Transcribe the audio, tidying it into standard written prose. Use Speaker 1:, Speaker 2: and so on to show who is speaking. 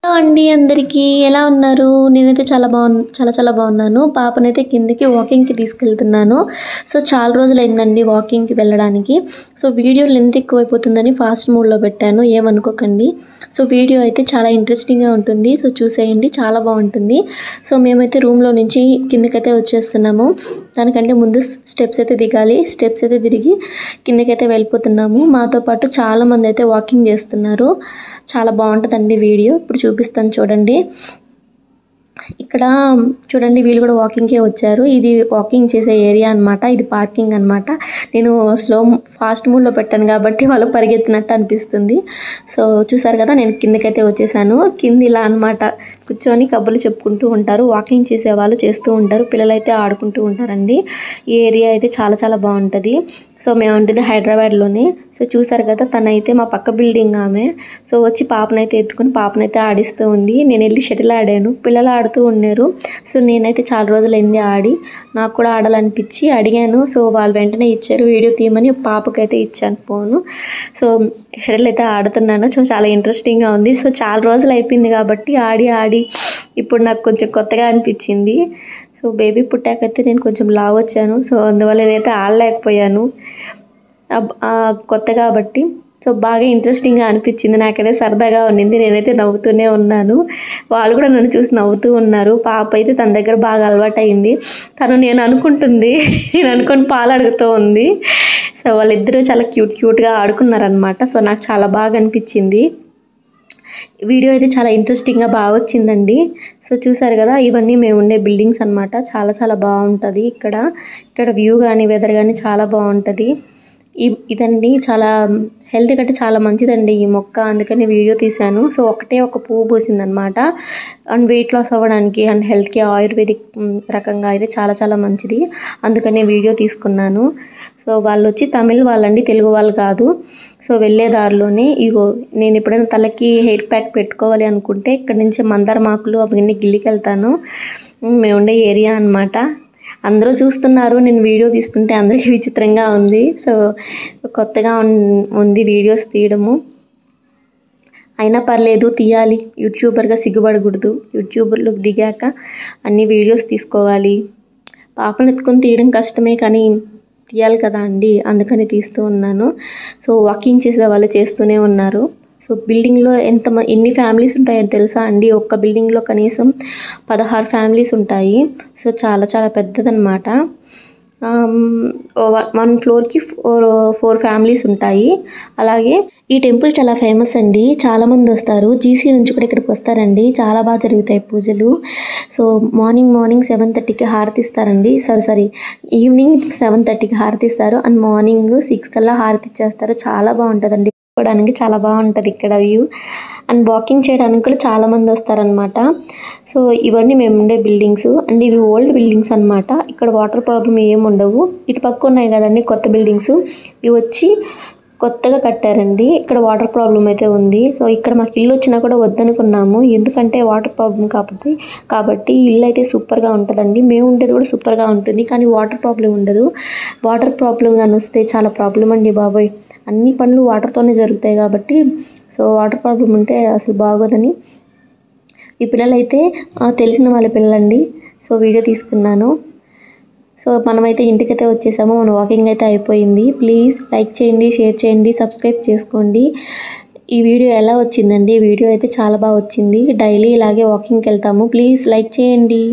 Speaker 1: Hello అండి అందరికీ ఎలా ఉన్నారు? నేనైతే చాలా బాగున్నాను. పాపనైతే కిందకి వాకింగ్‌కి తీసుకెళ్తున్నాను. సో, చాలా రోజులైందండి వాకింగ్‌కి వెళ్ళడానికి. సో, వీడియో లెంత్ ఎక్కువైపోతుందని ఫాస్ట్ మోడ్‌లో పెట్టాను. ఏమనుకోకండి. సో, వీడియో అయితే చాలా ఇంట్రెస్టింగ్‌గా ఉంటుంది. సో, చూసేయండి చాలా బాగుంటుంది. సో, మేమైతే రూమ్‌లో నుంచి కిందకైతే వచ్చేస్తున్నాము. దానికంటే ముందు స్టెప్స్ అయితే దిగాలి. స్టెప్స్ అయితే తిరిగి కిందకైతే వెళ్ళిపోతున్నాము. మాతో పాటు చాలామంది అయితే వాకింగ్ చేస్తున్నారు. చాలా బాగుంటుందండి వీడియో. ఇప్పుడు చూపిస్తాను చూడండి. ఇక్కడ చూడండి వీళ్ళు కూడా వాకింగ్‌కే వచ్చారు. ఇది వాకింగ్ చేసే ఏరియా అన్నమాట. ఇది పార్కింగ్ అన్నమాట. నేను ఫాస్ట్ మోడ్‌లో పెట్టాను కాబట్టి వాళ్ళు పరిగెత్తినట్టు అనిపిస్తుంది. సో, చూసారు కదా నేను కిందకైతే వచ్చేసాను. కింద ఇలా అన్నమాట. కూర్చొని కబుర్లు చెప్పుకుంటూ ఉంటారు. వాకింగ్ చేసేవాళ్ళు చేస్తూ ఉంటారు. పిల్లలైతే ఆడుకుంటూ ఉంటారండి. ఈ ఏరియా అయితే చాలా బాగుంటుంది. సో, మేము ఉండేది హైదరాబాద్‌లోనే. సో, చూసారు కదా తనైతే మా పక్క బిల్డింగ్ ఆమె. సో, వచ్చి పాపనైతే ఎత్తుకొని పాపనైతే ఆడిస్తూ ఉంది. నేను వెళ్ళి షటిల్ ఆడాను. పిల్లలు ఆడుతూ ఉన్నారు. సో, నేనైతే చాలా రోజులైంది ఆడి. నాకు కూడా ఆడాలనిపించి అడిగాను. సో, వాళ్ళు వెంటనే ఇచ్చారు. వీడియో తీయమని పాపకైతే ఇచ్చాను ఫోను. సో, షటిల్ అయితే ఆడుతున్నాను. సో, చాలా ఇంట్రెస్టింగ్‌గా ఉంది. సో, చాలా రోజులు అయిపోయింది కాబట్టి ఆడి ఇప్పుడు నాకు కొంచెం కొత్తగా అనిపించింది. సో, బేబీ పుట్టాకైతే నేను కొంచెం లావు వచ్చాను. సో, అందువల్ల నేనైతే ఆడలేకపోయాను. కొత్త కాబట్టి. సో, బాగా ఇంట్రెస్టింగ్‌గా అనిపించింది. నాకైతే సరదాగా ఉన్నింది. నేనైతే నవ్వుతూనే ఉన్నాను. వాళ్ళు కూడా నన్ను చూసి నవ్వుతూ ఉన్నారు. పాప అయితే తన దగ్గర బాగా అలవాటయింది. తను నేను అనుకుంటుంది. నేను అనుకొని పాలు అడుగుతూ ఉంది. సో, వాళ్ళిద్దరూ చాలా క్యూట్‌గా ఆడుకున్నారనమాట. సో, నాకు చాలా బాగా అనిపించింది. వీడియో అయితే చాలా ఇంట్రెస్టింగ్‌గా బాగా వచ్చిందండి. సో, చూసారు కదా ఇవన్నీ మేము ఉండే బిల్డింగ్స్ అన్నమాట. చాలా బాగుంటుంది ఇక్కడ వ్యూ కానీ వెదర్ కానీ చాలా బాగుంటుంది. ఇదండి చాలా హెల్త్ కంటే చాలా మంచిదండి ఈ మొక్క. అందుకని వీడియో తీశాను. సో, ఒకటే ఒక పువ్వు పూసిందనమాట. అండ్ వెయిట్ లాస్ అవ్వడానికి అండ్ హెల్త్‌కి ఆయుర్వేదిక్ రకంగా అయితే చాలా మంచిది. అందుకని వీడియో తీసుకున్నాను. సో, వాళ్ళు వచ్చి తమిళ్ వాళ్ళండి, తెలుగు వాళ్ళు కాదు. సో, వెళ్ళే దారిలోనే ఇగో నేను ఎప్పుడైనా తలకి హెయిర్ ప్యాక్ పెట్టుకోవాలి అనుకుంటే ఇక్కడ నుంచి మందారమాకులు అవన్నీ గిల్లికెళ్తాను. మేము ఉండే ఏరియా అన్నమాట. అందరూ చూస్తున్నారు నేను వీడియో తీస్తుంటే అందరికీ విచిత్రంగా ఉంది. సో, కొత్తగా ఉంది వీడియోస్ తీయడము. అయినా పర్లేదు తీయాలి. యూట్యూబర్గా సిగ్గుపడకూడదు. యూట్యూబర్లోకి దిగాక అన్ని వీడియోస్ తీసుకోవాలి. పాపను ఎత్తుకొని తీయడం కష్టమే కానీ తీయాలి కదా అండి, అందుకని తీస్తూ ఉన్నాను. సో, వాకింగ్ చేసే వాళ్ళు చేస్తూనే ఉన్నారు. సో, బిల్డింగ్లో ఎన్ని ఫ్యామిలీస్ ఉంటాయో తెలుసా అండి? ఒక్క బిల్డింగ్లో కనీసం 16 ఫ్యామిలీస్ ఉంటాయి. సో, చాలా పెద్దదన్నమాట. 1 ఫ్లోర్కి 4 ఫ్యామిలీస్ ఉంటాయి. అలాగే ఈ టెంపుల్ చాలా ఫేమస్ అండి. చాలామంది వస్తారు. జీసీ నుంచి కూడా ఇక్కడికి వస్తారండి. చాలా బాగా జరుగుతాయి పూజలు. సో, మార్నింగ్ 7:30కి హారతి ఇస్తారండి. సారీ ఈవినింగ్ 7:30కి హారతి ఇస్తారు. అండ్ మార్నింగ్ 6 కల్లా హారతి ఇచ్చేస్తారు. చాలా బాగుంటుందండి. చూడడానికి చాలా బాగుంటుంది ఇక్కడ వ్యూ. అండ్ వాకింగ్ చేయడానికి కూడా చాలామంది వస్తారనమాట. సో, ఇవన్నీ మేము ఉండే బిల్డింగ్స్ అండ్ ఇవి ఓల్డ్ బిల్డింగ్స్ అనమాట. ఇక్కడ వాటర్ ప్రాబ్లం ఏమి ఉండవు. ఇటు పక్క ఉన్నాయి కదండి కొత్త బిల్డింగ్స్, ఇవి వచ్చి కొత్తగా కట్టారండి. ఇక్కడ వాటర్ ప్రాబ్లం అయితే ఉంది. సో, ఇక్కడ మాకు ఇల్లు వచ్చినా కూడా వద్దనుకున్నాము. ఎందుకంటే వాటర్ ప్రాబ్లం కాబట్టి ఇల్లు అయితే సూపర్గా ఉంటుందండి. మేము ఉండేది కూడా సూపర్గా ఉంటుంది కానీ వాటర్ ప్రాబ్లం ఉండదు. వాటర్ ప్రాబ్లం కానీ వస్తే చాలా ప్రాబ్లం అండి బాబోయ్. అన్ని పనులు వాటర్తోనే జరుగుతాయి కాబట్టి సో, వాటర్ ప్రాబ్లం ఉంటే అసలు బాగోదని ఈ పిల్లలైతే తెలిసిన వాళ్ళ పిల్లలండి. సో, వీడియో తీసుకున్నాను. సో, మనమైతే ఇంటికైతే వచ్చేసాము. మన వాకింగ్ అయితే అయిపోయింది. ప్లీజ్ లైక్ చేయండి, షేర్ చేయండి, సబ్స్క్రైబ్ చేసుకోండి. ఈ వీడియో ఎలా వచ్చిందండి? వీడియో అయితే చాలా బాగా వచ్చింది. డైలీ ఇలాగే వాకింగ్కి వెళ్తాము. ప్లీజ్ లైక్ చేయండి.